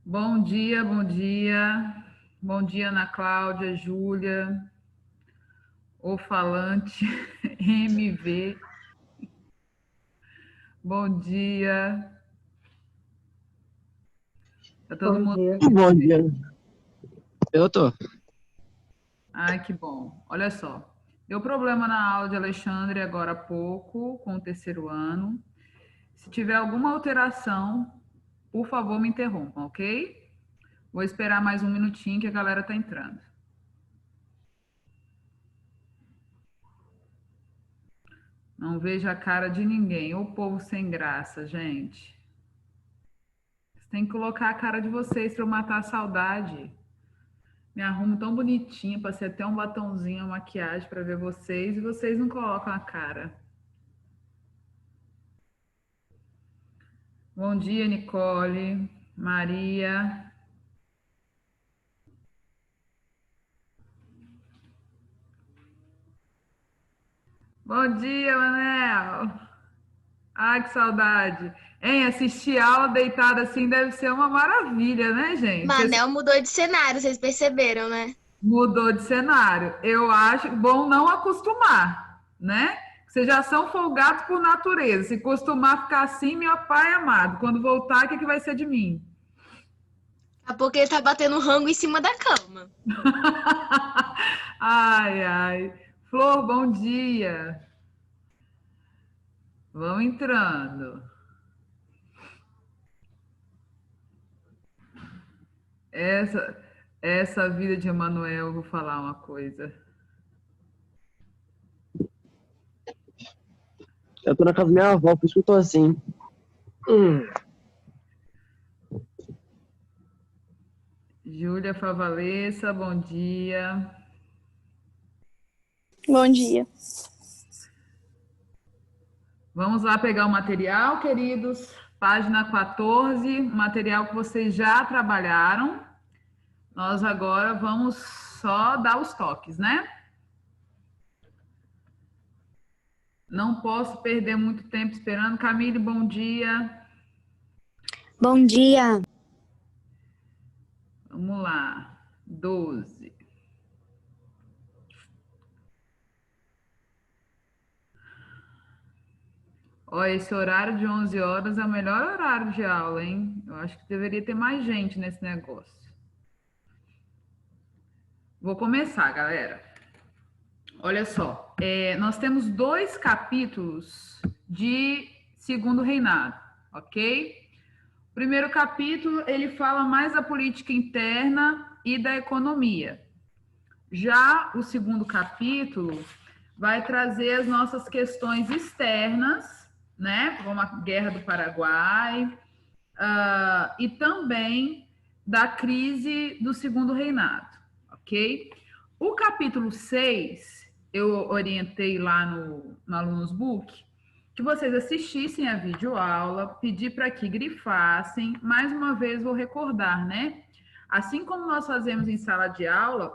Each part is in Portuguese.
Bom dia, bom dia. Bom dia, Ana Cláudia, Júlia, o falante MV. Bom dia. Tá todo mundo. Bom dia. Eu tô. Ai, que bom. Olha só. Deu problema na aula de Alexandre agora há pouco, com o terceiro ano. Se tiver alguma alteração, por favor, me interrompam, ok? Vou esperar mais um minutinho que a galera tá entrando. Não vejo a cara de ninguém. Ô povo sem graça, gente. Vocês têm que colocar a cara de vocês para eu matar a saudade. Me arrumo tão bonitinha, passei até um batonzinho, uma maquiagem para ver vocês e vocês não colocam a cara. Bom dia, Nicole, Maria. Bom dia, Manel. Ai, que saudade. Hein, assistir aula deitada assim deve ser uma maravilha, né, gente? Manel mudou de cenário, vocês perceberam, né? Mudou de cenário. Eu acho bom não acostumar, né? Vocês já são folgados por natureza. Se acostumar a ficar assim, meu pai amado, quando voltar, o que vai ser de mim? Daqui a pouco ele tá batendo rango em cima da cama. Ai, ai. Flor, bom dia. Vão entrando. Essa vida de Emanuel, vou falar uma coisa. Eu tô na casa da minha avó, por isso que eu tô assim. Júlia Favalesa, bom dia. Bom dia. Vamos lá pegar o material, queridos. Página 14, material que vocês já trabalharam. Nós agora vamos só dar os toques, né? Não posso perder muito tempo esperando. Camille, bom dia. Bom dia. Vamos lá. 12. Olha, esse horário de 11 horas é o melhor horário de aula, hein? Eu acho que deveria ter mais gente nesse negócio. Vou começar, galera. Olha só, nós temos 2 capítulos de Segundo Reinado, ok? O primeiro capítulo, ele fala mais da política interna e da economia. Já o segundo capítulo vai trazer as nossas questões externas, né? Como a Guerra do Paraguai, e também da crise do Segundo Reinado, ok? O capítulo 6, eu orientei lá no Alunos Book, que vocês assistissem a videoaula, pedi para que grifassem, mais uma vez vou recordar, né? Assim como nós fazemos em sala de aula,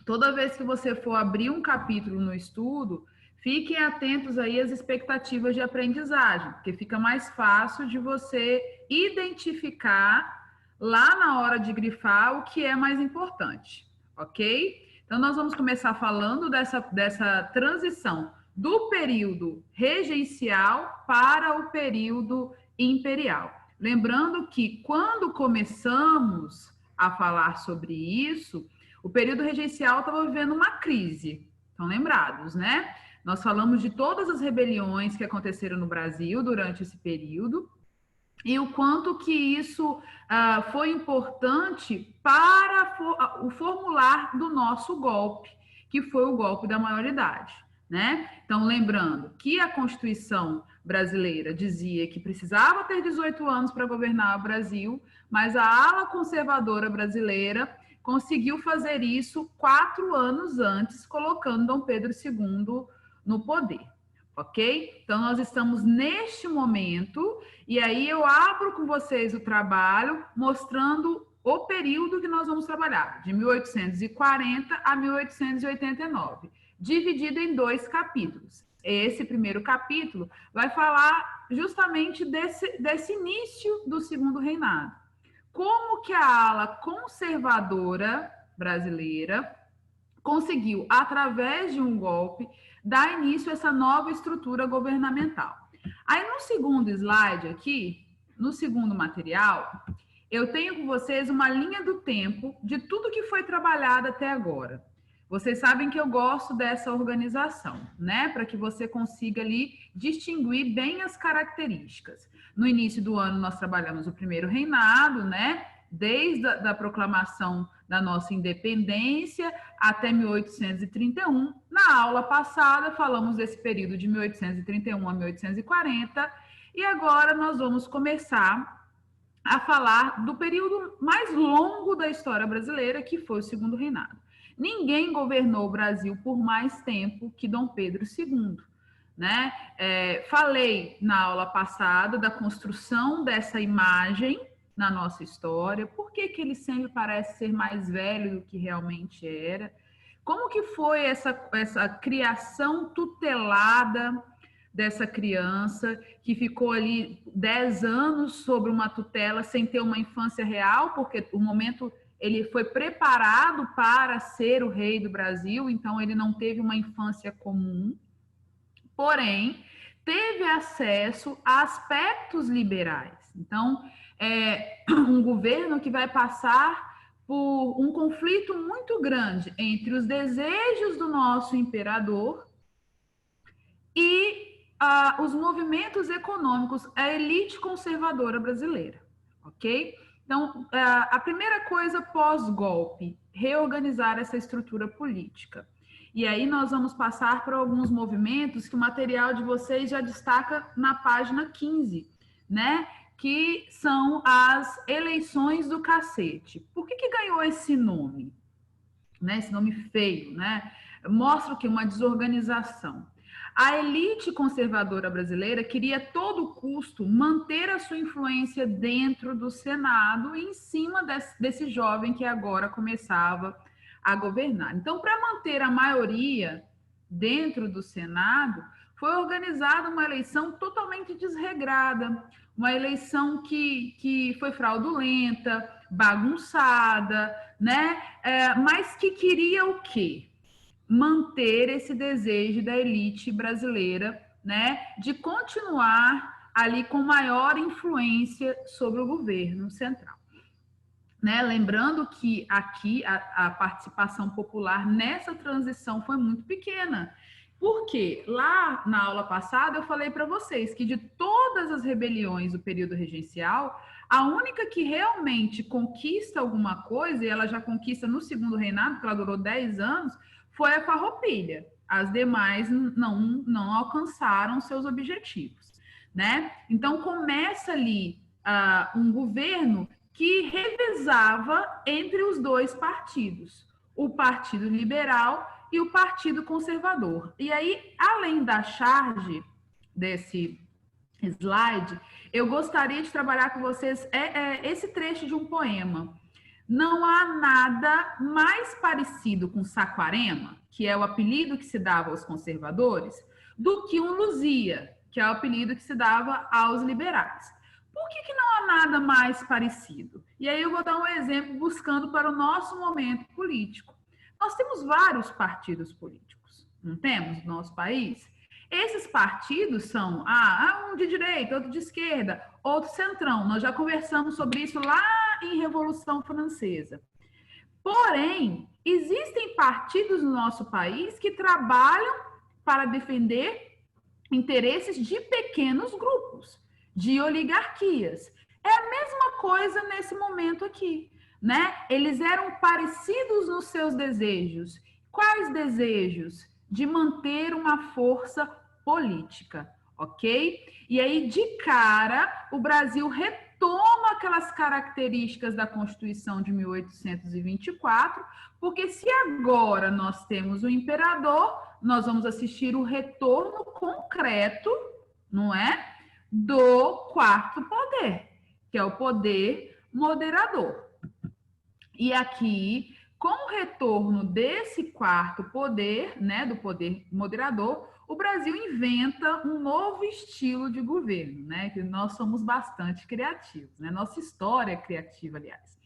toda vez que você for abrir um capítulo no estudo, fiquem atentos aí às expectativas de aprendizagem, porque fica mais fácil de você identificar lá na hora de grifar o que é mais importante, ok? Então, nós vamos começar falando dessa transição do período regencial para o período imperial. Lembrando que quando começamos a falar sobre isso, o período regencial estava vivendo uma crise. Estão lembrados, né? Nós falamos de todas as rebeliões que aconteceram no Brasil durante esse período e o quanto que isso foi importante para o formular do nosso golpe, que foi o golpe da maioridade, né? Então, lembrando que a Constituição brasileira dizia que precisava ter 18 anos para governar o Brasil, mas a ala conservadora brasileira conseguiu fazer isso 4 anos antes, colocando Dom Pedro II no poder, ok? Então, nós estamos neste momento, e aí eu abro com vocês o trabalho, mostrando o período que nós vamos trabalhar, de 1840 a 1889, dividido em 2 capítulos. Esse primeiro capítulo vai falar justamente desse início do segundo reinado. Como que a ala conservadora brasileira conseguiu, através de um golpe, dar início a essa nova estrutura governamental. Aí, no segundo slide aqui, no segundo material, eu tenho com vocês uma linha do tempo de tudo que foi trabalhado até agora. Vocês sabem que eu gosto dessa organização, né? Para que você consiga ali distinguir bem as características. No início do ano, nós trabalhamos o primeiro reinado, né? Desde a proclamação da nossa independência até 1831. Na aula passada, falamos desse período de 1831 a 1840. E agora nós vamos começar a falar do período mais longo da história brasileira, que foi o segundo reinado. Ninguém governou o Brasil por mais tempo que Dom Pedro II, né? Falei na aula passada da construção dessa imagem na nossa história, por que ele sempre parece ser mais velho do que realmente era, como que foi essa criação tutelada dessa criança que ficou ali 10 anos sobre uma tutela sem ter uma infância real, porque o momento ele foi preparado para ser o rei do Brasil, então ele não teve uma infância comum, porém, teve acesso a aspectos liberais. Então, é um governo que vai passar por um conflito muito grande entre os desejos do nosso imperador e os movimentos econômicos, a elite conservadora brasileira, ok? Então, a primeira coisa pós-golpe, reorganizar essa estrutura política. E aí nós vamos passar por alguns movimentos que o material de vocês já destaca na página 15, né? Que são as eleições do cacete. Por que ganhou esse nome? Né? Esse nome feio, né? Mostra o que? Uma desorganização. A elite conservadora brasileira queria a todo custo manter a sua influência dentro do Senado e em cima desse jovem que agora começava a governar. Então, para manter a maioria dentro do Senado, foi organizada uma eleição totalmente desregrada, uma eleição que foi fraudulenta, bagunçada, né? Mas que queria o quê? Manter esse desejo da elite brasileira, né, de continuar ali com maior influência sobre o governo central. Né? Lembrando que aqui a participação popular nessa transição foi muito pequena, porque lá na aula passada eu falei para vocês que de todas as rebeliões do período regencial, a única que realmente conquista alguma coisa, e ela já conquista no segundo reinado, que ela durou 10 anos, foi a Farroupilha. As demais não alcançaram seus objetivos, né? Então, começa ali um governo que revezava entre os 2 partidos, o Partido Liberal e o Partido Conservador. E aí, além da charge desse slide, eu gostaria de trabalhar com vocês esse trecho de um poema. Não há nada mais parecido com Saquarema, que é o apelido que se dava aos conservadores, do que um Luzia, que é o apelido que se dava aos liberais. Por que não há nada mais parecido? E aí eu vou dar um exemplo buscando para o nosso momento político. Nós temos vários partidos políticos, não temos no nosso país? Esses partidos são um de direita, outro de esquerda, outro centrão. Nós já conversamos sobre isso lá em Revolução Francesa. Porém, existem partidos no nosso país que trabalham para defender interesses de pequenos grupos, de oligarquias. É a mesma coisa nesse momento aqui, né? Eles eram parecidos nos seus desejos. Quais desejos? de manter uma força política, ok? E aí, de cara, o Brasil retoma aquelas características da Constituição de 1824, porque se agora nós temos o imperador, nós vamos assistir o retorno concreto, não é? Do quarto poder, que é o poder moderador. E aqui, com o retorno desse quarto poder, né, do poder moderador, o Brasil inventa um novo estilo de governo, né, que nós somos bastante criativos, né, nossa história é criativa, aliás.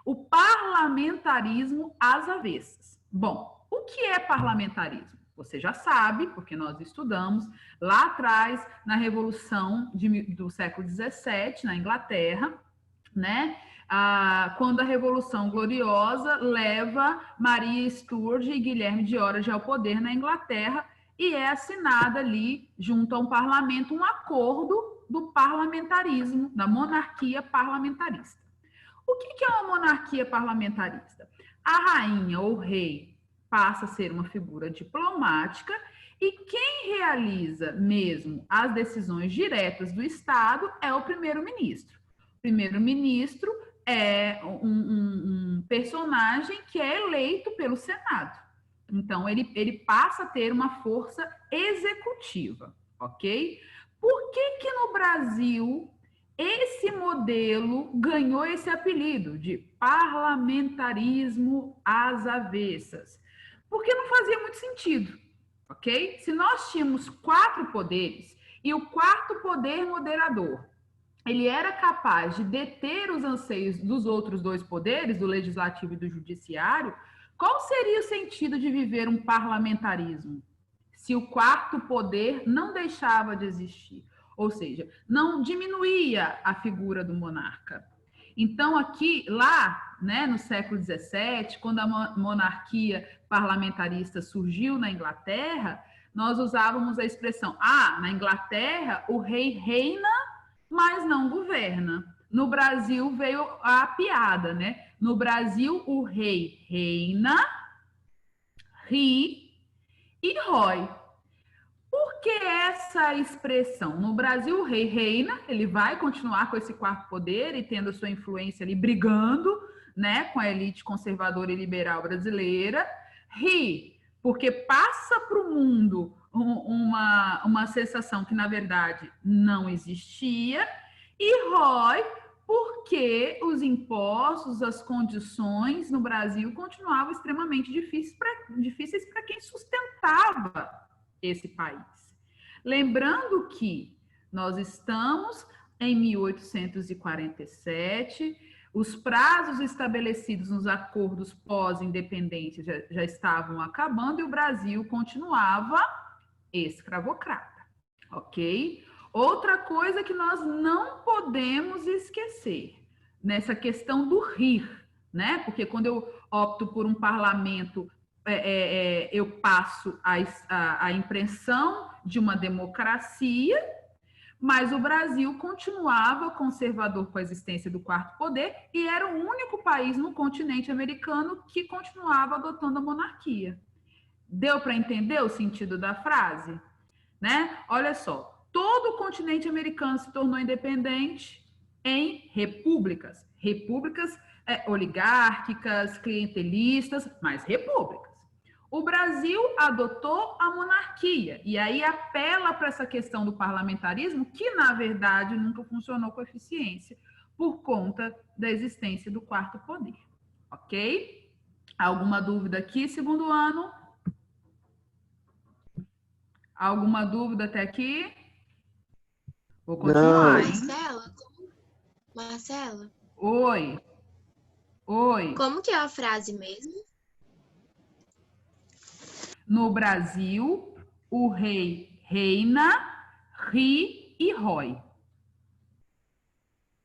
O parlamentarismo às avessas. Bom, o que é parlamentarismo? Você já sabe, porque nós estudamos lá atrás, na Revolução do século XVII, na Inglaterra, né? Quando a Revolução Gloriosa leva Maria Stuart e Guilherme de Orange ao poder na Inglaterra e é assinada ali, junto a um parlamento, um acordo do parlamentarismo, da monarquia parlamentarista. O que é uma monarquia parlamentarista? A rainha ou rei passa a ser uma figura diplomática e quem realiza mesmo as decisões diretas do Estado é o primeiro-ministro. O primeiro-ministro é um personagem que é eleito pelo Senado. Então, ele passa a ter uma força executiva, ok? Por que no Brasil esse modelo ganhou esse apelido de parlamentarismo às avessas? Porque não fazia muito sentido, ok? Se nós tínhamos 4 poderes e o quarto poder moderador, ele era capaz de deter os anseios dos outros 2 poderes, do legislativo e do judiciário, qual seria o sentido de viver um parlamentarismo se o quarto poder não deixava de existir? Ou seja, não diminuía a figura do monarca. Então, aqui, lá, né, no século XVII, quando a monarquia parlamentarista surgiu na Inglaterra, nós usávamos a expressão, na Inglaterra o rei reina, mas não governa. No Brasil veio a piada, né? No Brasil, o rei reina, ri e rói. Por que essa expressão? No Brasil, o rei reina, ele vai continuar com esse quarto poder e tendo a sua influência ali, brigando, né, com a elite conservadora e liberal brasileira. Ri, porque passa para o mundo uma sensação que, na verdade, não existia. E rói, porque os impostos, as condições no Brasil continuavam extremamente difíceis para quem sustentava esse país. Lembrando que nós estamos em 1847, os prazos estabelecidos nos acordos pós-independência já estavam acabando e o Brasil continuava escravocrata, ok? Outra coisa que nós não podemos esquecer, nessa questão do rir, né? Porque quando eu opto por um parlamento, eu passo a impressão de uma democracia, mas o Brasil continuava conservador com a existência do quarto poder e era o único país no continente americano que continuava adotando a monarquia. Deu para entender o sentido da frase? Né? Olha só, todo o continente americano se tornou independente em repúblicas. Repúblicas oligárquicas, clientelistas, mas repúblicas. O Brasil adotou a monarquia e aí apela para essa questão do parlamentarismo que, na verdade, nunca funcionou com eficiência por conta da existência do quarto poder. Ok? Alguma dúvida aqui, segundo ano? Alguma dúvida até aqui? Vou continuar, hein? Marcela? Oi. Como que é a frase mesmo? No Brasil, o rei reina, ri e rói.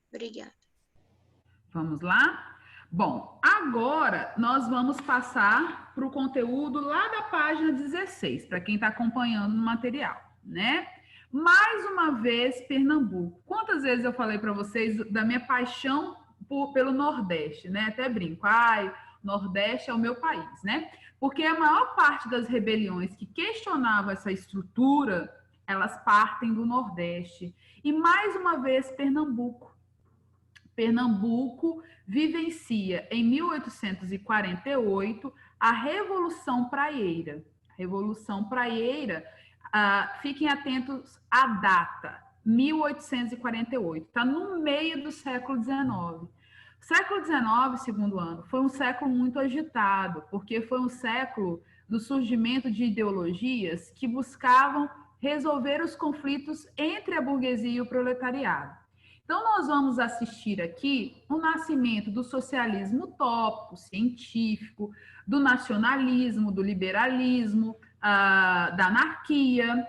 Obrigada. Vamos lá? Bom, agora nós vamos passar para o conteúdo lá da página 16, para quem está acompanhando no material, né? Mais uma vez, Pernambuco. Quantas vezes eu falei para vocês da minha paixão pelo Nordeste, né? Até brinco, Nordeste é o meu país, né? Porque a maior parte das rebeliões que questionavam essa estrutura, elas partem do Nordeste. E, mais uma vez, Pernambuco. Pernambuco vivencia, em 1848, a Revolução Praieira. A Revolução Praieira, fiquem atentos à data, 1848, está no meio do século XIX. O século XIX, segundo ano, foi um século muito agitado, porque foi um século do surgimento de ideologias que buscavam resolver os conflitos entre a burguesia e o proletariado. Então, nós vamos assistir aqui o nascimento do socialismo utópico, científico, do nacionalismo, do liberalismo, da anarquia.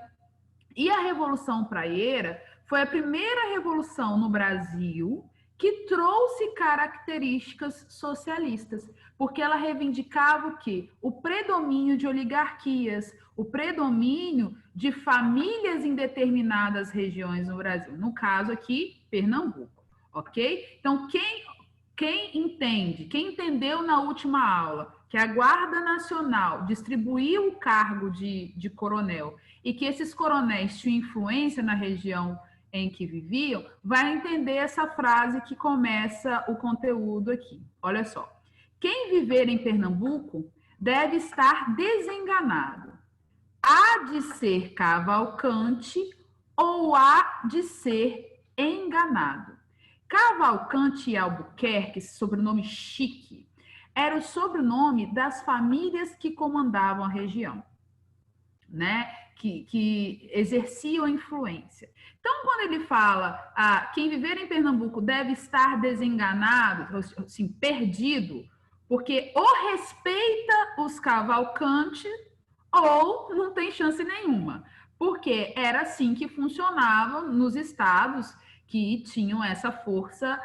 E a Revolução Praieira foi a primeira revolução no Brasil que trouxe características socialistas, porque ela reivindicava o quê? O predomínio de oligarquias, o predomínio de famílias em determinadas regiões no Brasil, no caso aqui, Pernambuco, ok? Então, quem entendeu na última aula que a Guarda Nacional distribuiu o cargo de coronel e que esses coronéis tinham influência na região em que viviam, vai entender essa frase que começa o conteúdo aqui. Olha só. Quem viver em Pernambuco deve estar desenganado. Há de ser Cavalcante ou há de ser enganado. Cavalcante e Albuquerque, sobrenome chique, era o sobrenome das famílias que comandavam a região, né? Que exerciam influência. Então, quando ele fala quem viver em Pernambuco deve estar desenganado, assim, perdido, porque ou respeita os Cavalcante ou não tem chance nenhuma, porque era assim que funcionava nos estados que tinham essa força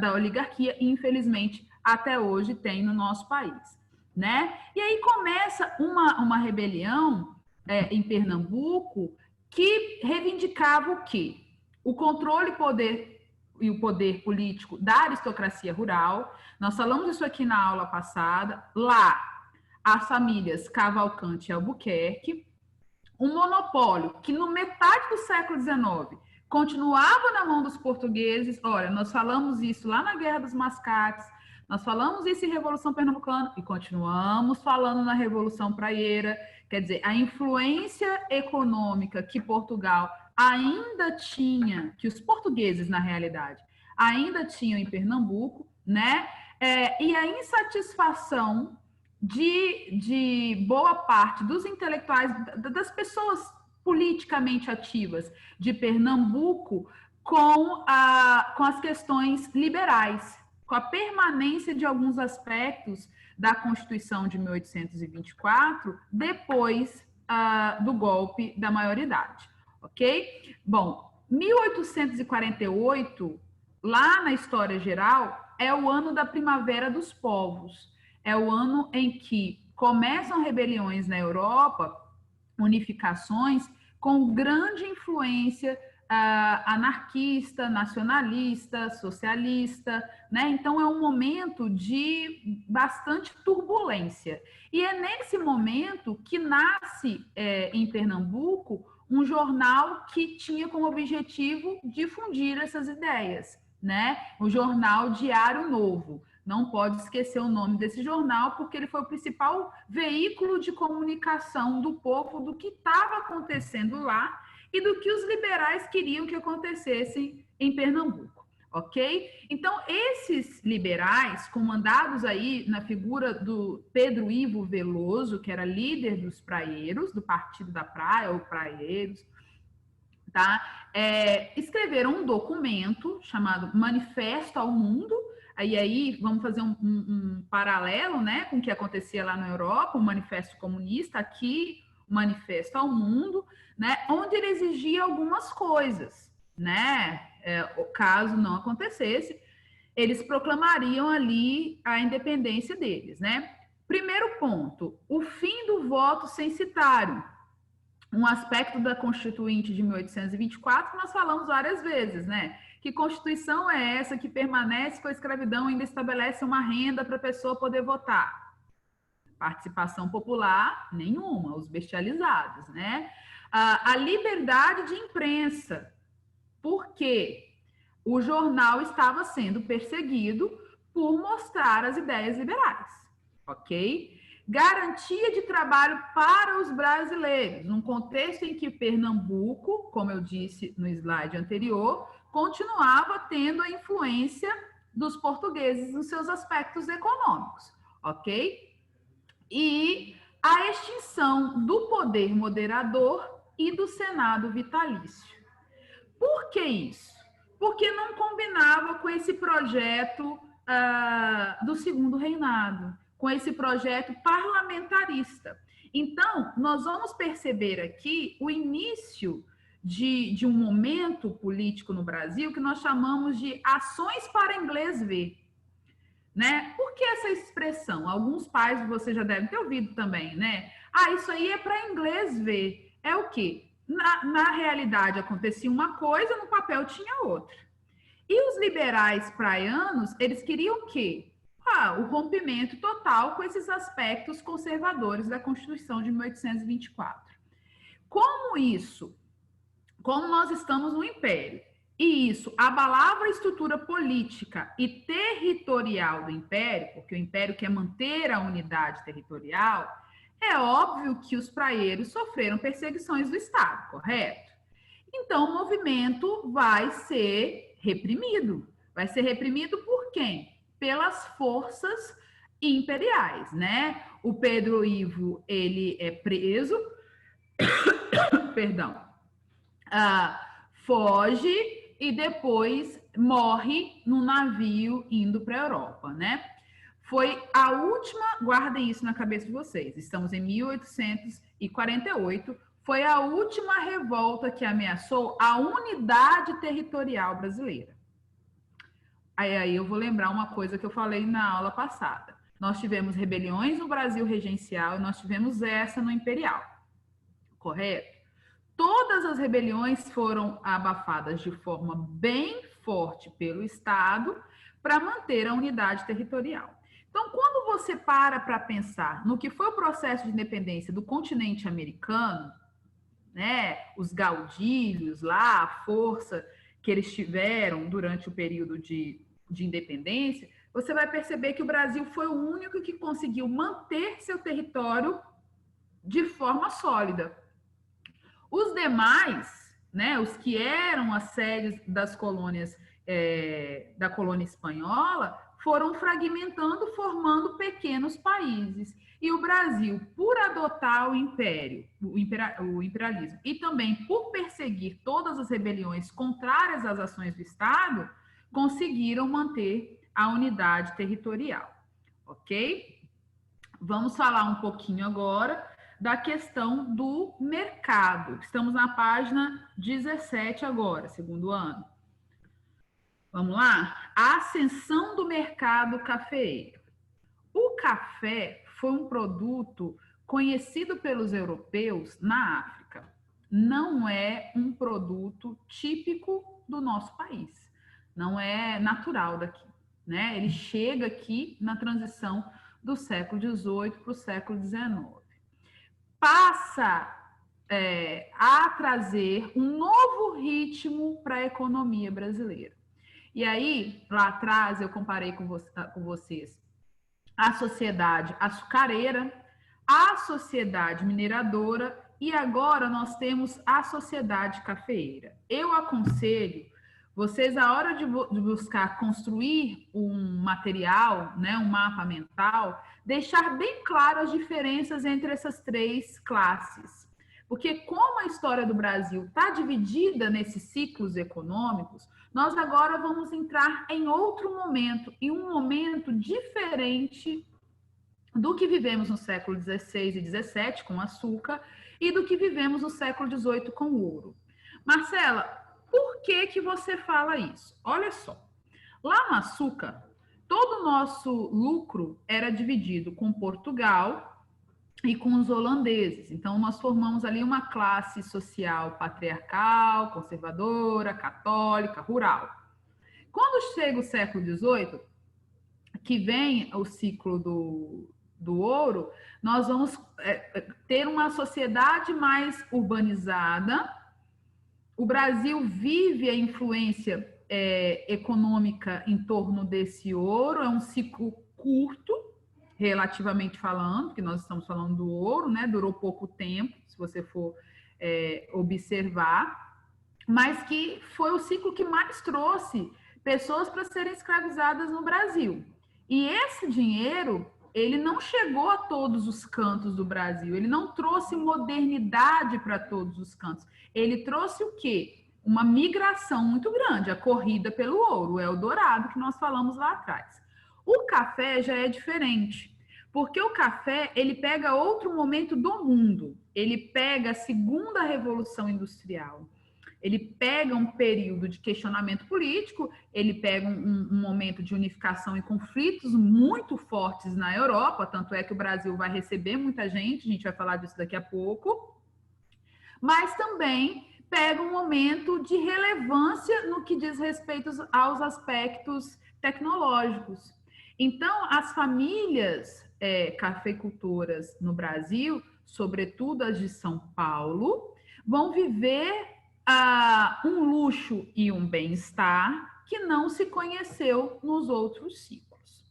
da oligarquia, e infelizmente até hoje tem no nosso país, né? E aí começa uma rebelião em Pernambuco que reivindicava o quê? O controle e o poder político da aristocracia rural. Nós falamos isso aqui na aula passada. Lá, as famílias Cavalcante e Albuquerque, um monopólio que no metade do século XIX continuava na mão dos portugueses. Olha, nós falamos isso lá na Guerra dos Mascates, nós falamos isso em Revolução Pernambucana e continuamos falando na Revolução Praieira. Quer dizer, a influência econômica que Portugal ainda tinha, que os portugueses, na realidade, ainda tinham em Pernambuco, né? E a insatisfação de boa parte dos intelectuais, das pessoas politicamente ativas de Pernambuco com as questões liberais, com a permanência de alguns aspectos da Constituição de 1824, depois do golpe da maioridade, ok? Bom, 1848, lá na história geral, é o ano da Primavera dos Povos, é o ano em que começam rebeliões na Europa, unificações, com grande influência anarquista, nacionalista, socialista, né? Então é um momento de bastante turbulência. E é nesse momento que nasce em Pernambuco um jornal que tinha como objetivo difundir essas ideias, né? O jornal Diário Novo. Não pode esquecer o nome desse jornal, porque ele foi o principal veículo de comunicação do povo do que estava acontecendo lá e do que os liberais queriam que acontecesse em Pernambuco, ok? Então, esses liberais, comandados aí na figura do Pedro Ivo Veloso, que era líder dos praeiros, do Partido da Praia, ou Praeiros, tá? Escreveram um documento chamado Manifesto ao Mundo. Aí vamos fazer um paralelo, né, com o que acontecia lá na Europa, o Manifesto Comunista, aqui o Manifesto ao Mundo, né, onde ele exigia algumas coisas, né, caso não acontecesse, eles proclamariam ali a independência deles, né. Primeiro ponto, o fim do voto censitário, um aspecto da Constituinte de 1824 que nós falamos várias vezes, né? Que Constituição é essa que permanece com a escravidão e ainda estabelece uma renda para a pessoa poder votar? Participação popular, nenhuma, os bestializados, né? A liberdade de imprensa, porque o jornal estava sendo perseguido por mostrar as ideias liberais, ok? Garantia de trabalho para os brasileiros, num contexto em que Pernambuco, como eu disse no slide anterior, continuava tendo a influência dos portugueses nos seus aspectos econômicos, ok? E a extinção do poder moderador e do Senado vitalício. Por que isso? Porque não combinava com esse projeto do segundo reinado, com esse projeto parlamentarista. Então, nós vamos perceber aqui o início de um momento político no Brasil que nós chamamos de ações para inglês ver. Né? Por que essa expressão? Alguns pais você já devem ter ouvido também, né? Isso aí é para inglês ver. É o quê? Na realidade acontecia uma coisa, no papel tinha outra. E os liberais praianos, eles queriam o quê? O rompimento total com esses aspectos conservadores da Constituição de 1824. Como isso? Como nós estamos no Império, e isso abalava a estrutura política e territorial do Império, porque o Império quer manter a unidade territorial, é óbvio que os praieiros sofreram perseguições do Estado, correto? Então, o movimento vai ser reprimido. Vai ser reprimido por quem? Pelas forças imperiais, né? O Pedro Ivo, ele é preso, perdão, foge e depois morre num navio indo para a Europa, né? Foi a última, guardem isso na cabeça de vocês, estamos em 1848, foi a última revolta que ameaçou a unidade territorial brasileira. Aí eu vou lembrar uma coisa que eu falei na aula passada. Nós tivemos rebeliões no Brasil regencial e nós tivemos essa no imperial, correto? Todas as rebeliões foram abafadas de forma bem forte pelo Estado para manter a unidade territorial. Então, quando você para pensar no que foi o processo de independência do continente americano, né, os gaudilhos lá, a força que eles tiveram durante o período de independência, você vai perceber que o Brasil foi o único que conseguiu manter seu território de forma sólida. Os demais, né, os que eram as sedes das colônias da colônia espanhola, foram fragmentando, formando pequenos países. E o Brasil, por adotar o imperialismo, e também por perseguir todas as rebeliões contrárias às ações do Estado, conseguiram manter a unidade territorial, ok? Vamos falar um pouquinho agora da questão do mercado. Estamos na página 17 agora, segundo ano. Vamos lá? A ascensão do mercado cafeeiro. O café foi um produto conhecido pelos europeus na África. Não é um produto típico do nosso país. Não é natural daqui, né? Ele chega aqui na transição do século XVIII para o século XIX. Passa a trazer um novo ritmo para a economia brasileira. E aí, lá atrás, eu comparei com vocês a sociedade açucareira, a sociedade mineradora e agora nós temos a sociedade cafeeira. Eu aconselho vocês, a hora de buscar construir um material, né, um mapa mental, deixar bem claro as diferenças entre essas três classes. Porque como a história do Brasil está dividida nesses ciclos econômicos, nós agora vamos entrar em outro momento, em um momento diferente do que vivemos no século XVI e XVII com açúcar e do que vivemos no século XVIII com ouro. Marcela, por que você fala isso? Olha só, lá no açúcar, todo o nosso lucro era dividido com Portugal e com os holandeses. Então, nós formamos ali uma classe social patriarcal, conservadora, católica, rural. Quando chega o século XVIII, que vem o ciclo do ouro, nós vamos ter uma sociedade mais urbanizada. O Brasil vive a influência econômica em torno desse ouro, é um ciclo curto, relativamente falando, porque nós estamos falando do ouro, né? Durou pouco tempo, se você for observar, mas que foi o ciclo que mais trouxe pessoas para serem escravizadas no Brasil. E esse dinheiro, ele não chegou a todos os cantos do Brasil, ele não trouxe modernidade para todos os cantos. Ele trouxe o quê? Uma migração muito grande, a corrida pelo ouro, o Eldorado que nós falamos lá atrás. O café já é diferente, porque o café, ele pega outro momento do mundo, ele pega a segunda revolução industrial, ele pega um período de questionamento político, ele pega um momento de unificação e conflitos muito fortes na Europa, tanto é que o Brasil vai receber muita gente, a gente vai falar disso daqui a pouco, mas também pega um momento de relevância no que diz respeito aos aspectos tecnológicos. Então, as famílias cafeicultoras no Brasil, sobretudo as de São Paulo, vão viver um luxo e um bem-estar que não se conheceu nos outros ciclos.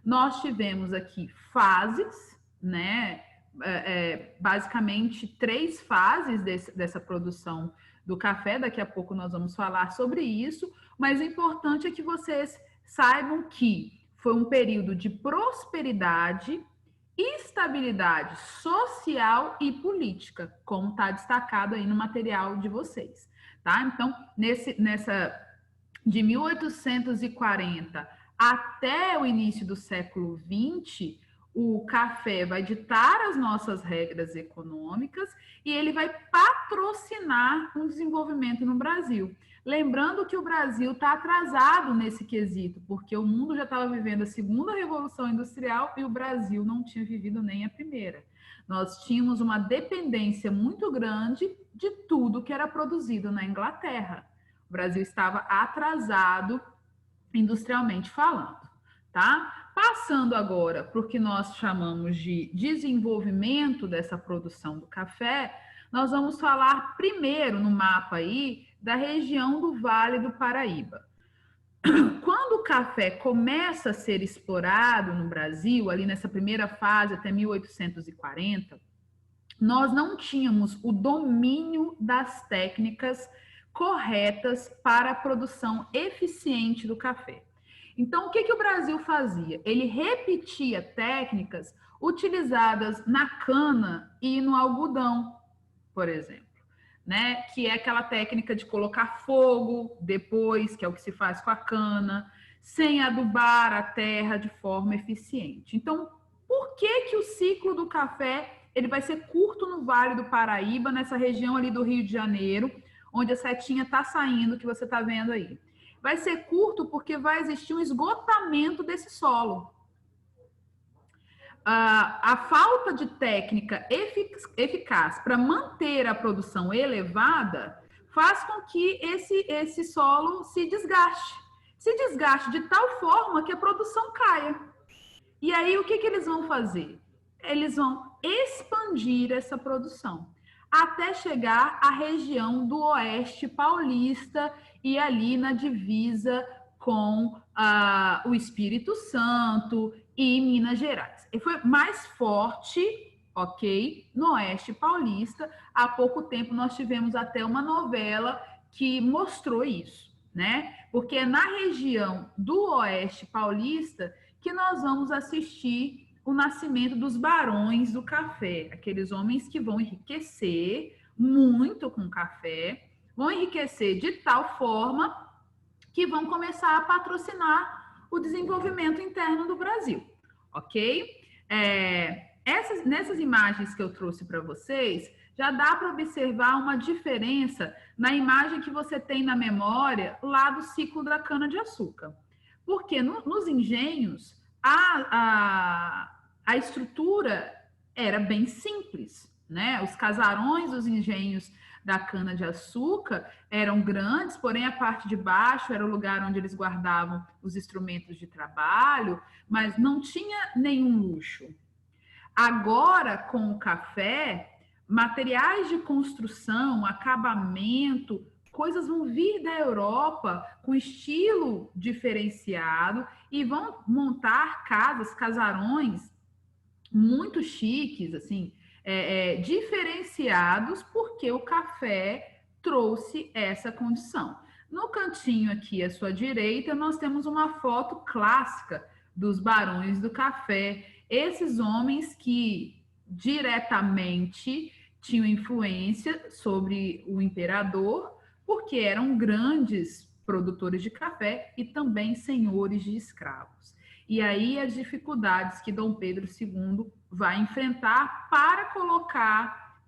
Nós tivemos aqui fases, né? Basicamente 3 fases dessa produção do café. Daqui a pouco nós vamos falar sobre isso, mas o importante é que vocês saibam que foi um período de prosperidade, estabilidade social e política, como está destacado aí no material de vocês, tá? Então, de 1840 até o início do século XX, o café vai ditar as nossas regras econômicas e ele vai patrocinar um desenvolvimento no Brasil. Lembrando que o Brasil está atrasado nesse quesito, porque o mundo já estava vivendo a segunda revolução industrial e o Brasil não tinha vivido nem a primeira. Nós tínhamos uma dependência muito grande de tudo que era produzido na Inglaterra. O Brasil estava atrasado industrialmente falando, tá? Passando agora para o que nós chamamos de desenvolvimento dessa produção do café, nós vamos falar primeiro no mapa aí da região do Vale do Paraíba. Quando o café começa a ser explorado no Brasil, ali nessa primeira fase até 1840, nós não tínhamos o domínio das técnicas corretas para a produção eficiente do café. Então, o que o Brasil fazia? Ele repetia técnicas utilizadas na cana e no algodão, por exemplo, né? Que é aquela técnica de colocar fogo depois, que é o que se faz com a cana, sem adubar a terra de forma eficiente. Então, por que o ciclo do café ele vai ser curto no Vale do Paraíba, nessa região ali do Rio de Janeiro, onde a setinha está saindo, que você está vendo aí? Vai ser curto porque vai existir um esgotamento desse solo. A falta de técnica eficaz para manter a produção elevada faz com que esse solo se desgaste de tal forma que a produção caia. E aí o que eles vão fazer? Eles vão expandir essa produção até chegar à região do Oeste Paulista e ali na divisa com o Espírito Santo e Minas Gerais. E foi mais forte, ok, no Oeste Paulista. Há pouco tempo nós tivemos até uma novela que mostrou isso, né? Porque é na região do Oeste Paulista que nós vamos assistir o nascimento dos barões do café, aqueles homens que vão enriquecer muito com café, vão enriquecer de tal forma que vão começar a patrocinar o desenvolvimento interno do Brasil, ok? Nessas imagens que eu trouxe para vocês, já dá para observar uma diferença na imagem que você tem na memória lá do ciclo da cana-de-açúcar. Porque nos engenhos, a estrutura era bem simples, né? Os casarões dos engenhos da cana-de-açúcar eram grandes, porém a parte de baixo era o lugar onde eles guardavam os instrumentos de trabalho, mas não tinha nenhum luxo. Agora, com o café, materiais de construção, acabamento, coisas vão vir da Europa com estilo diferenciado e vão montar casas, casarões muito chiques, assim, diferenciados, porque o café trouxe essa condição. No cantinho aqui à sua direita, nós temos uma foto clássica dos barões do café. Esses homens que diretamente tinham influência sobre o imperador, porque eram grandes produtores de café e também senhores de escravos. E aí as dificuldades que Dom Pedro II vai enfrentar para colocar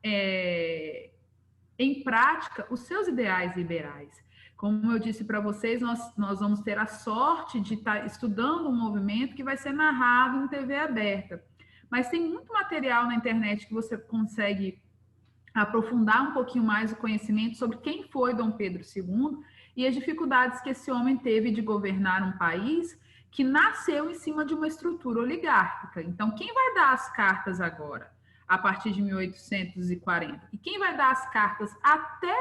em prática os seus ideais liberais. Como eu disse para vocês, nós vamos ter a sorte de estar estudando um movimento que vai ser narrado em TV aberta. Mas tem muito material na internet que você consegue aprofundar um pouquinho mais o conhecimento sobre quem foi Dom Pedro II e as dificuldades que esse homem teve de governar um país que nasceu em cima de uma estrutura oligárquica. Então, quem vai dar as cartas agora, a partir de 1840? E quem vai dar as cartas até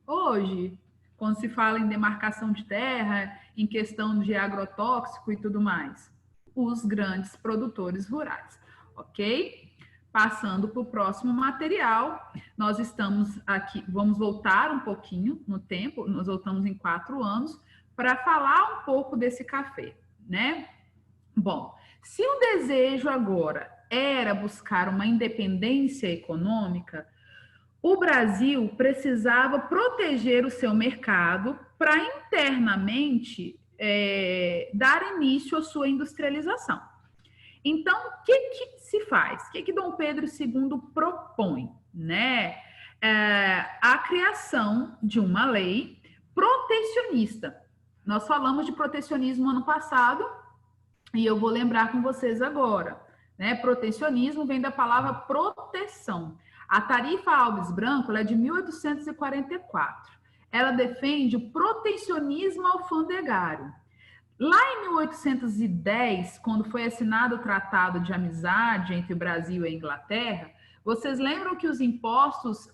hoje, quando se fala em demarcação de terra, em questão de agrotóxico e tudo mais? Os grandes produtores rurais, ok? Passando para o próximo material, nós estamos aqui, vamos voltar um pouquinho no tempo, nós voltamos em 4 anos, para falar um pouco desse café, né? Bom, se o desejo agora era buscar uma independência econômica, o Brasil precisava proteger o seu mercado para internamente dar início à sua industrialização. Então, o que se faz? O que Dom Pedro II propõe? Né? A criação de uma lei protecionista. Nós falamos de protecionismo ano passado e eu vou lembrar com vocês agora. Né? Protecionismo vem da palavra proteção. A Tarifa Alves Branco ela é de 1844. Ela defende o protecionismo alfandegário. Lá em 1810, quando foi assinado o Tratado de Amizade entre o Brasil e a Inglaterra, vocês lembram que os impostos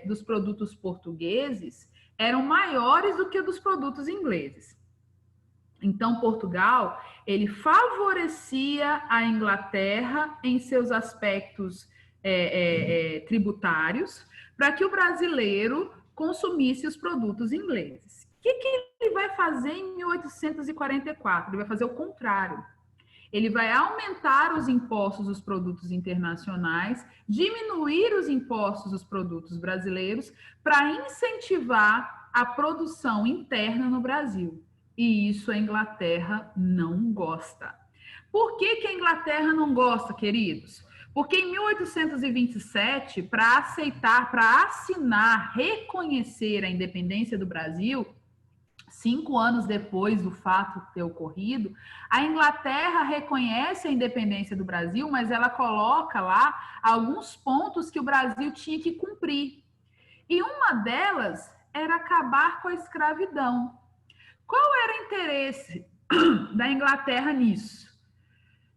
dos produtos portugueses eram maiores do que dos produtos ingleses. Então, Portugal, ele favorecia a Inglaterra em seus aspectos tributários para que o brasileiro consumisse os produtos ingleses. O que ele vai fazer em 1844? Ele vai fazer o contrário. Ele vai aumentar os impostos dos produtos internacionais, diminuir os impostos dos produtos brasileiros para incentivar a produção interna no Brasil. E isso a Inglaterra não gosta. Por que a Inglaterra não gosta, queridos? Porque em 1827, para assinar, reconhecer a independência do Brasil, 5 anos depois do fato ter ocorrido, a Inglaterra reconhece a independência do Brasil, mas ela coloca lá alguns pontos que o Brasil tinha que cumprir. E uma delas era acabar com a escravidão. Qual era o interesse da Inglaterra nisso?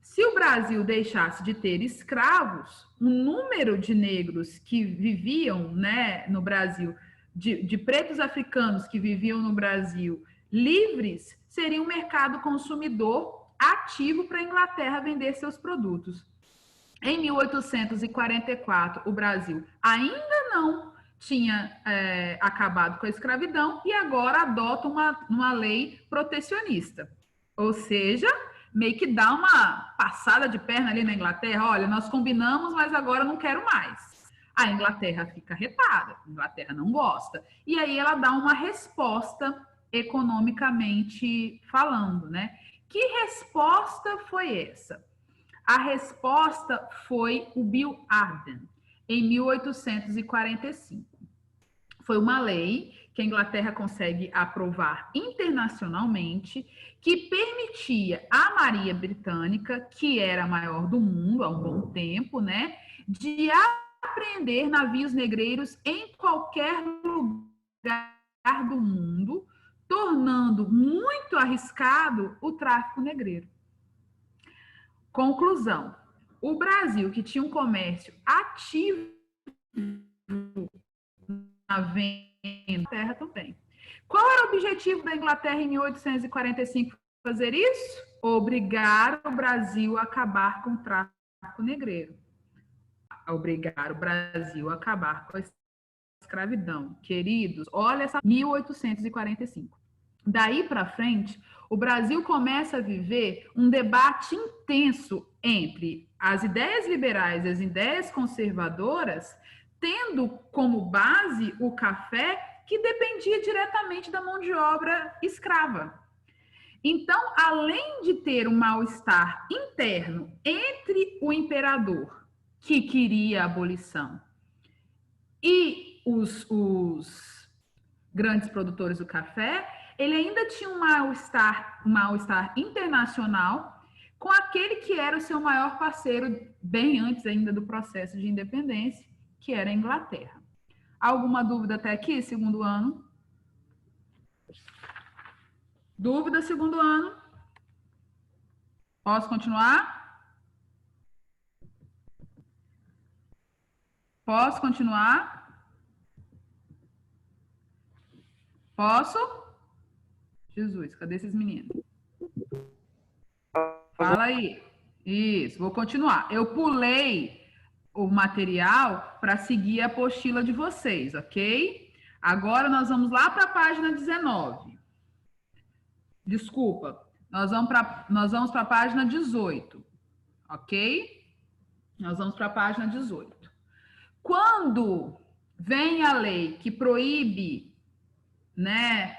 Se o Brasil deixasse de ter escravos, o número de negros que viviam, né, no Brasil, de pretos africanos que viviam no Brasil livres, seria um mercado consumidor ativo para a Inglaterra vender seus produtos. Em 1844, o Brasil ainda não tinha acabado com a escravidão e agora adota uma lei protecionista. Ou seja, meio que dá uma passada de perna ali na Inglaterra. Olha, nós combinamos, mas agora não quero mais. A Inglaterra fica retada, a Inglaterra não gosta. E aí ela dá uma resposta economicamente falando, né? Que resposta foi essa? A resposta foi o Bill Arden, em 1845. Foi uma lei que a Inglaterra consegue aprovar internacionalmente, que permitia à Marinha Britânica, que era a maior do mundo há um bom tempo, né, de apreender navios negreiros em qualquer lugar do mundo, tornando muito arriscado o tráfico negreiro. Conclusão: o Brasil, que tinha um comércio ativo na venda, terra também. Qual era o objetivo da Inglaterra em 1845 fazer isso? Obrigar o Brasil a acabar com o tráfico negreiro. Obrigar o Brasil a acabar com a escravidão. Queridos, olha essa 1845. Daí para frente, o Brasil começa a viver um debate intenso entre as ideias liberais e as ideias conservadoras, tendo como base o café, que dependia diretamente da mão de obra escrava. Então, além de ter um mal-estar interno entre o imperador, que queria a abolição, e os grandes produtores do café, ele ainda tinha um mal-estar internacional com aquele que era o seu maior parceiro, bem antes ainda do processo de independência, que era a Inglaterra. Alguma dúvida até aqui, segundo ano? Dúvida, segundo ano? Posso continuar? Posso continuar? Posso? Jesus, cadê esses meninos? Fala aí. Isso, vou continuar. Eu pulei o material para seguir a apostila de vocês, ok? Agora nós vamos lá para a página 19. Desculpa, nós vamos para a página 18, ok? Nós vamos para a página 18. Quando vem a lei que proíbe, né,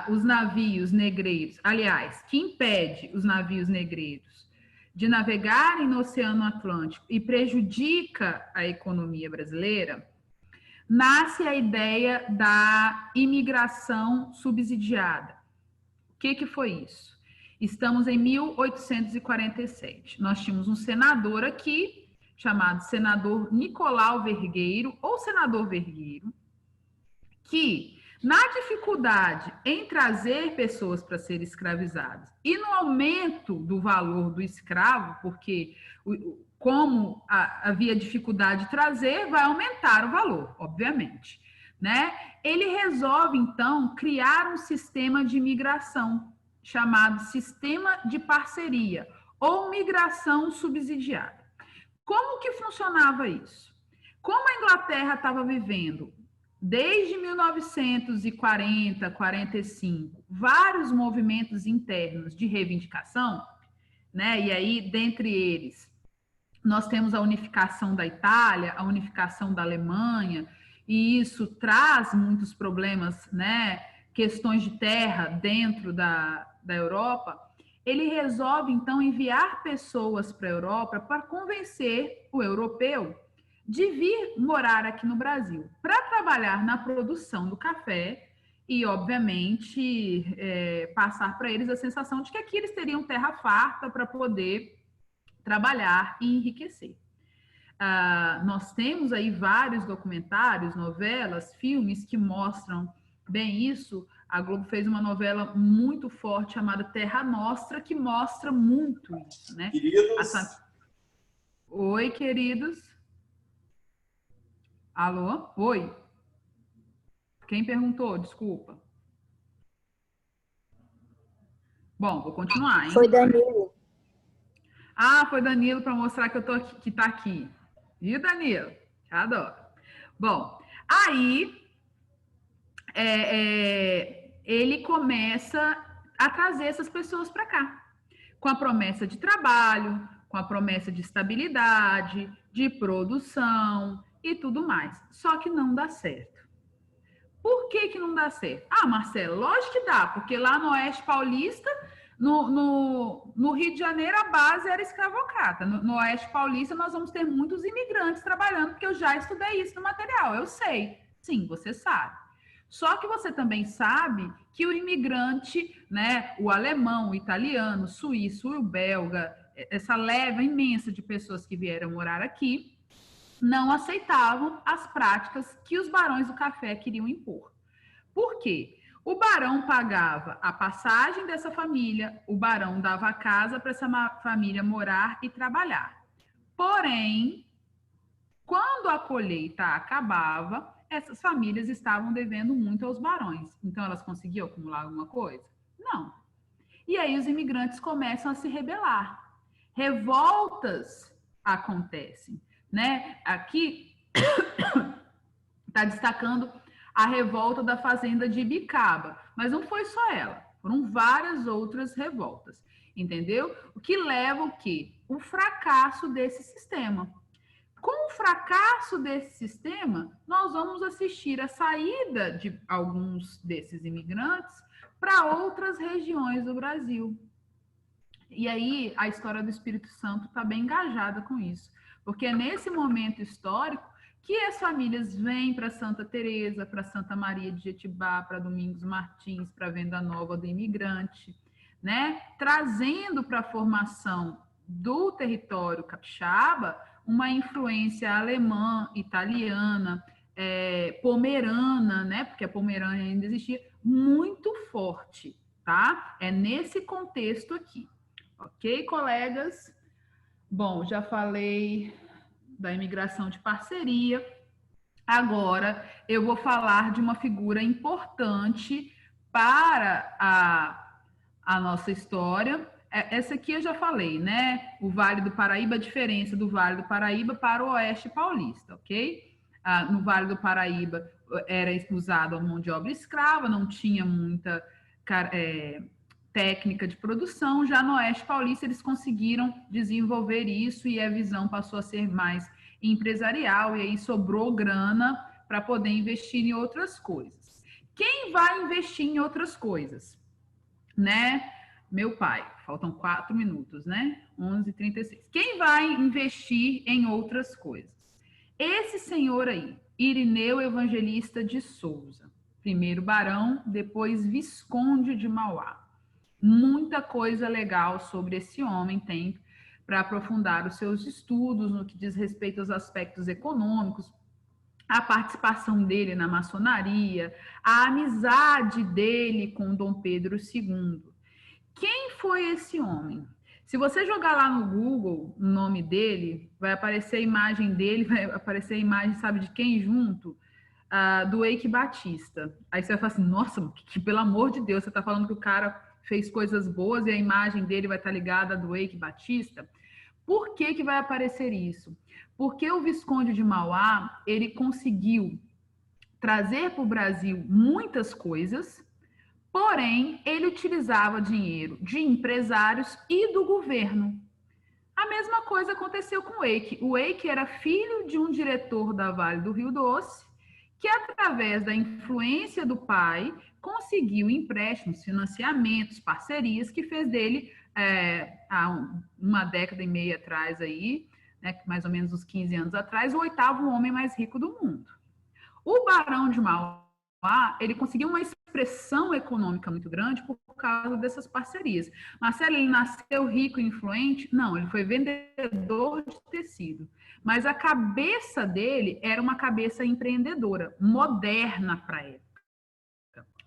os navios negreiros, aliás, que impede os navios negreiros de navegarem no Oceano Atlântico e prejudica a economia brasileira, nasce a ideia da imigração subsidiada. O que foi isso? Estamos em 1847. Nós tínhamos um senador aqui, chamado senador Nicolau Vergueiro, ou senador Vergueiro, que, na dificuldade em trazer pessoas para serem escravizadas e no aumento do valor do escravo, porque como havia dificuldade de trazer, vai aumentar o valor, obviamente, né? Ele resolve, então, criar um sistema de migração, chamado Sistema de Parceria, ou migração subsidiada. Como que funcionava isso? Como a Inglaterra estava vivendo desde 1940, 45, vários movimentos internos de reivindicação, né? E aí, dentre eles, nós temos a unificação da Itália, a unificação da Alemanha, e isso traz muitos problemas, né? Questões de terra dentro da Europa. Ele resolve, então, enviar pessoas para a Europa para convencer o europeu de vir morar aqui no Brasil, para trabalhar na produção do café e, obviamente, passar para eles a sensação de que aqui eles teriam terra farta para poder trabalhar e enriquecer. Nós temos aí vários documentários, novelas, filmes que mostram bem isso. A Globo fez uma novela muito forte chamada Terra Nostra, que mostra muito isso, né? Queridos. Oi, queridos. Alô? Oi? Quem perguntou? Desculpa. Bom, vou continuar, hein? Foi Danilo. Foi Danilo para mostrar que eu tô aqui, que tá aqui. Viu, Danilo? Te adoro. Bom, aí ele começa a trazer essas pessoas para cá, com a promessa de trabalho, com a promessa de estabilidade, de produção e tudo mais. Só que não dá certo. Por que não dá certo? Marcelo, lógico que dá, porque lá no Oeste Paulista, no Rio de Janeiro, a base era escravocrata. No Oeste Paulista, nós vamos ter muitos imigrantes trabalhando, porque eu já estudei isso no material, eu sei. Sim, você sabe. Só que você também sabe que o imigrante, né, o alemão, o italiano, o suíço, o belga, essa leva imensa de pessoas que vieram morar aqui, não aceitavam as práticas que os barões do café queriam impor. Por quê? O barão pagava a passagem dessa família, o barão dava a casa para essa família morar e trabalhar. Porém, quando a colheita acabava, essas famílias estavam devendo muito aos barões. Então, elas conseguiam acumular alguma coisa? Não. E aí os imigrantes começam a se rebelar. Revoltas acontecem, né? Aqui está destacando a revolta da fazenda de Ibicaba, mas não foi só ela, foram várias outras revoltas, entendeu? O que leva o quê? O fracasso desse sistema. Com o fracasso desse sistema, nós vamos assistir a saída de alguns desses imigrantes para outras regiões do Brasil. E aí a história do Espírito Santo está bem engajada com isso, porque é nesse momento histórico que as famílias vêm para Santa Teresa, para Santa Maria de Jetibá, para Domingos Martins, para Venda Nova do Imigrante, né? Trazendo para a formação do território capixaba uma influência alemã, italiana, pomerana, né? Porque a Pomerânia ainda existia, muito forte, tá? É nesse contexto aqui. Ok, colegas? Bom, já falei da imigração de parceria. Agora eu vou falar de uma figura importante para a nossa história. Essa aqui eu já falei, né? O Vale do Paraíba, a diferença do Vale do Paraíba para o Oeste Paulista, ok? No Vale do Paraíba era usado a mão de obra escrava, não tinha muita técnica de produção. Já no Oeste Paulista eles conseguiram desenvolver isso e a visão passou a ser mais empresarial e aí sobrou grana para poder investir em outras coisas. Quem vai investir em outras coisas? Né? Meu pai, faltam 4 minutos, né? 11h36. Quem vai investir em outras coisas? Esse senhor aí, Irineu Evangelista de Souza, primeiro barão, depois visconde de Mauá. Muita coisa legal sobre esse homem tem para aprofundar os seus estudos no que diz respeito aos aspectos econômicos, a participação dele na maçonaria, a amizade dele com Dom Pedro II. Quem foi esse homem? Se você jogar lá no Google o nome dele, vai aparecer a imagem dele, vai aparecer a imagem, sabe de quem junto? Do Eike Batista. Aí você vai falar assim, nossa, pelo amor de Deus, você está falando que o cara fez coisas boas e a imagem dele vai estar ligada à do Eike Batista? Por que vai aparecer isso? Porque o Visconde de Mauá, ele conseguiu trazer para o Brasil muitas coisas, porém, ele utilizava dinheiro de empresários e do governo. A mesma coisa aconteceu com o Eike. O Eike era filho de um diretor da Vale do Rio Doce, que através da influência do pai, conseguiu empréstimos, financiamentos, parcerias, que fez dele, há uma década e meia atrás aí, né, mais ou menos uns 15 anos atrás, o 8º homem mais rico do mundo. O Barão de Mauá, ele conseguiu uma expressão econômica muito grande por causa dessas parcerias. Marcelo, ele nasceu rico e influente? Não, ele foi vendedor de tecido. Mas a cabeça dele era uma cabeça empreendedora, moderna para a época.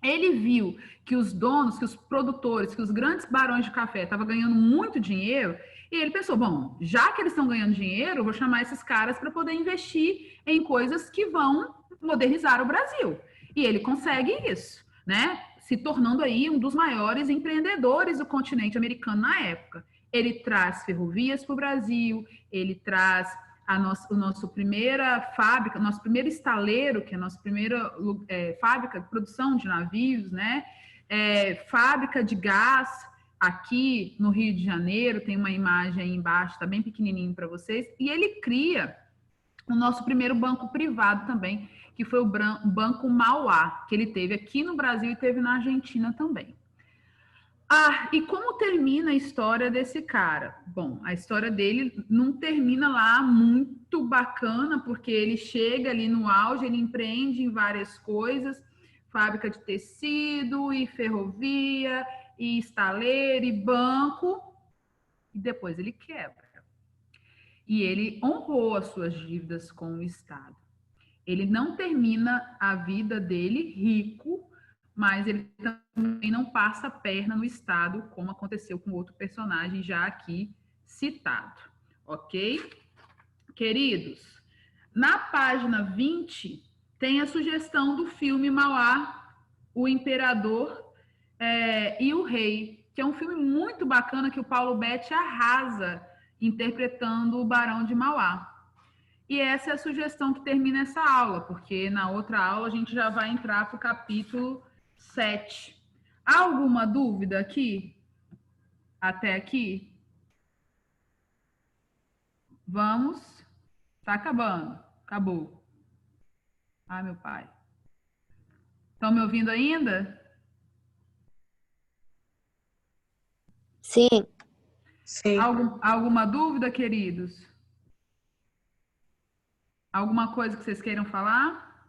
Ele viu que os donos, que os produtores, que os grandes barões de café estavam ganhando muito dinheiro, e ele pensou, bom, já que eles estão ganhando dinheiro, eu vou chamar esses caras para poder investir em coisas que vão modernizar o Brasil. E ele consegue isso, né? Se tornando aí um dos maiores empreendedores do continente americano na época. Ele traz ferrovias para o Brasil, ele traz a nossa primeira fábrica, nosso primeiro estaleiro, que é a nossa primeira fábrica de produção de navios, né? Fábrica de gás aqui no Rio de Janeiro, tem uma imagem aí embaixo, está bem pequenininho para vocês, e ele cria o nosso primeiro banco privado também, que foi o Banco Mauá, que ele teve aqui no Brasil e teve na Argentina também. E como termina a história desse cara? Bom, a história dele não termina lá muito bacana, porque ele chega ali no auge, ele empreende em várias coisas, fábrica de tecido, e ferrovia, e estaleiro, e banco, e depois ele quebra. E ele honrou as suas dívidas com o Estado. Ele não termina a vida dele rico, mas ele também não passa a perna no Estado, como aconteceu com outro personagem já aqui citado, ok? Queridos, na página 20 tem a sugestão do filme Mauá, o Imperador e o Rei, que é um filme muito bacana que o Paulo Betti arrasa interpretando o Barão de Mauá. E essa é a sugestão que termina essa aula, porque na outra aula a gente já vai entrar para o capítulo 7. Há alguma dúvida aqui? Até aqui? Vamos. Tá acabando. Acabou. Ai, meu pai. Estão me ouvindo ainda? Sim. Sim. Alguma dúvida, queridos? Alguma coisa que vocês queiram falar?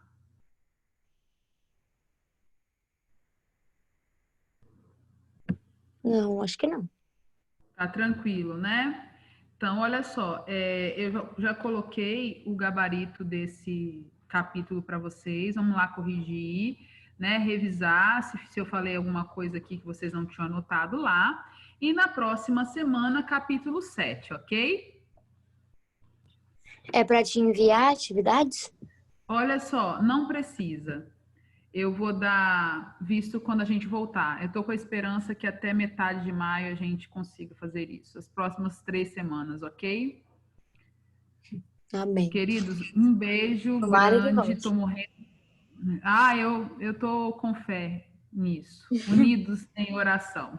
Não, acho que não. Tá tranquilo, né? Então, olha só, eu já coloquei o gabarito desse capítulo para vocês. Vamos lá corrigir, né? Revisar se eu falei alguma coisa aqui que vocês não tinham anotado lá. E na próxima semana, capítulo 7, ok? É para te enviar atividades? Olha só, não precisa. Eu vou dar visto quando a gente voltar. Eu estou com a esperança que até metade de maio a gente consiga fazer isso. As próximas 3 semanas, ok? Amém. Queridos, um beijo Tomara que grande. volte. Tô morrendo. Eu tô com fé nisso. Unidos em oração.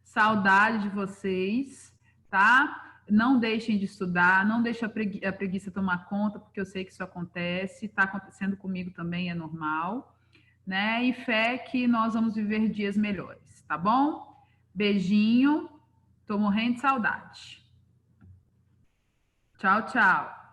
Saudade de vocês, tá? Não deixem de estudar, não deixem a preguiça tomar conta, porque eu sei que isso acontece. Está acontecendo comigo também, é normal. Né? E fé que nós vamos viver dias melhores, tá bom? Beijinho. Tô morrendo de saudade. Tchau, tchau.